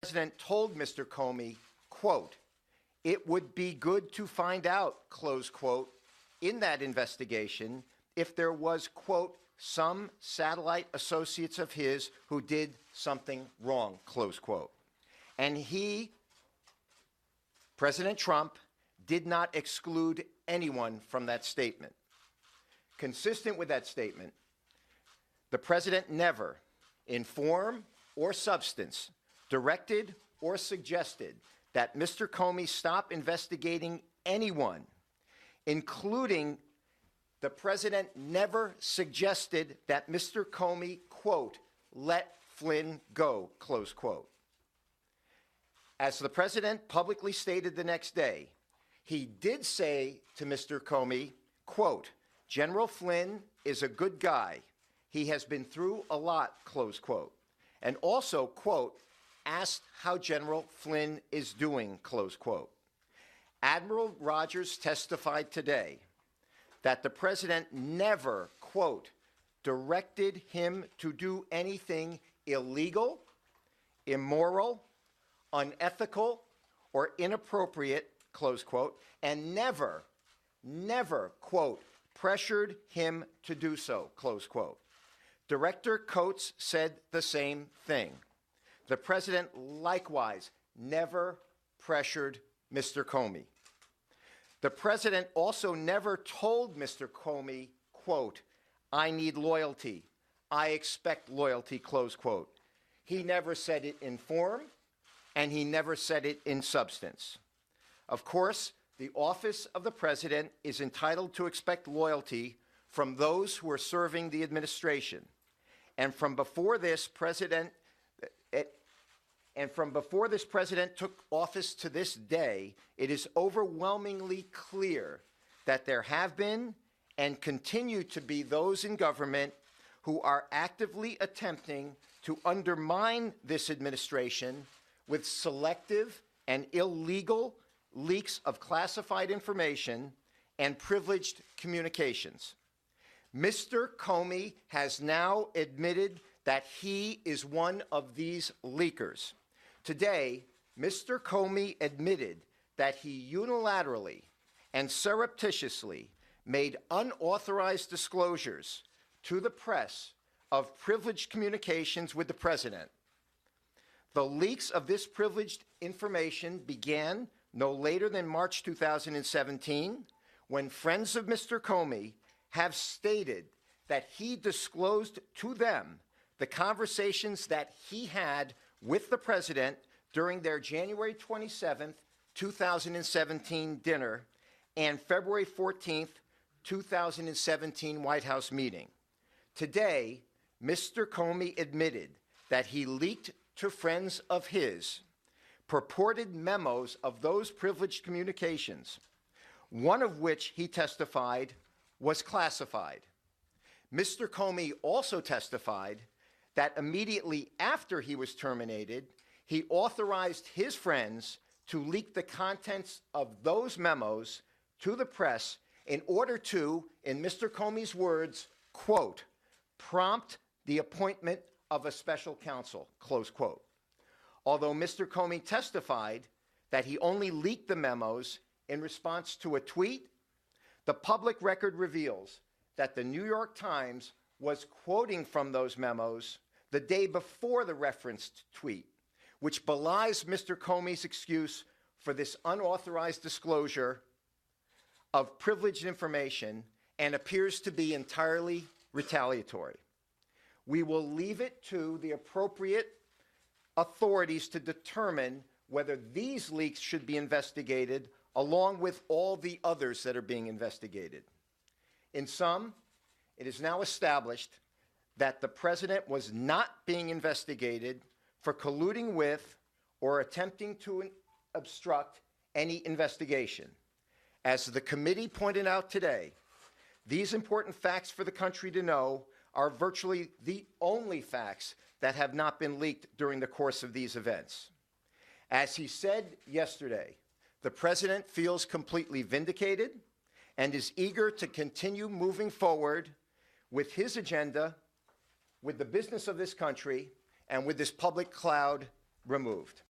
President told Mr. Comey, quote, "It would be good to find out," close quote, in that investigation if there was, quote, "some satellite associates of his who did something wrong," close quote. And he, President Trump, did not exclude anyone from that statement. Consistent with that statement, the president never, in form or substance, directed or suggested that Mr. Comey stop investigating anyone, including the president never suggested that Mr. Comey, quote, "let Flynn go," close quote. As the president publicly stated the next day, he did say to Mr. Comey, quote, "General Flynn is a good guy. He has been through a lot," close quote. And also, quote, "asked how General Flynn is doing," close quote. Admiral Rogers testified today that the president never, quote, "directed him to do anything illegal, immoral, unethical, or inappropriate," close quote, and never, quote, "pressured him to do so," close quote. Director Coates said the same thing. The president likewise never pressured Mr. Comey. The president also never told Mr. Comey, quote, "I need loyalty. I expect loyalty," close quote. He never said it in form, and he never said it in substance. Of course, the office of the president is entitled to expect loyalty from those who are serving the administration. And from before this president took office to this day, it is overwhelmingly clear that there have been and continue to be those in government who are actively attempting to undermine this administration with selective and illegal leaks of classified information and privileged communications. Mr. Comey has now admitted that he is one of these leakers. Today, Mr. Comey admitted that he unilaterally and surreptitiously made unauthorized disclosures to the press of privileged communications with the president. The leaks of this privileged information began no later than March 2017, when friends of Mr. Comey have stated that he disclosed to them the conversations that he had with the president during their January 27th, 2017 dinner and February 14th, 2017 White House meeting. Today, Mr. Comey admitted that he leaked to friends of his purported memos of those privileged communications, one of which he testified was classified. Mr. Comey also testified that immediately after he was terminated, he authorized his friends to leak the contents of those memos to the press in order to, in Mr. Comey's words, quote, "prompt the appointment of a special counsel," close quote. Although Mr. Comey testified that he only leaked the memos in response to a tweet, the public record reveals that the New York Times was quoting from those memos the day before the referenced tweet, which belies Mr. Comey's excuse for this unauthorized disclosure of privileged information and appears to be entirely retaliatory. We will leave it to the appropriate authorities to determine whether these leaks should be investigated along with all the others that are being investigated. In sum, it is now established that the president was not being investigated for colluding with or attempting to obstruct any investigation. As the committee pointed out today, these important facts for the country to know are virtually the only facts that have not been leaked during the course of these events. As he said yesterday, the president feels completely vindicated and is eager to continue moving forward with his agenda, with the business of this country, and with this public cloud removed.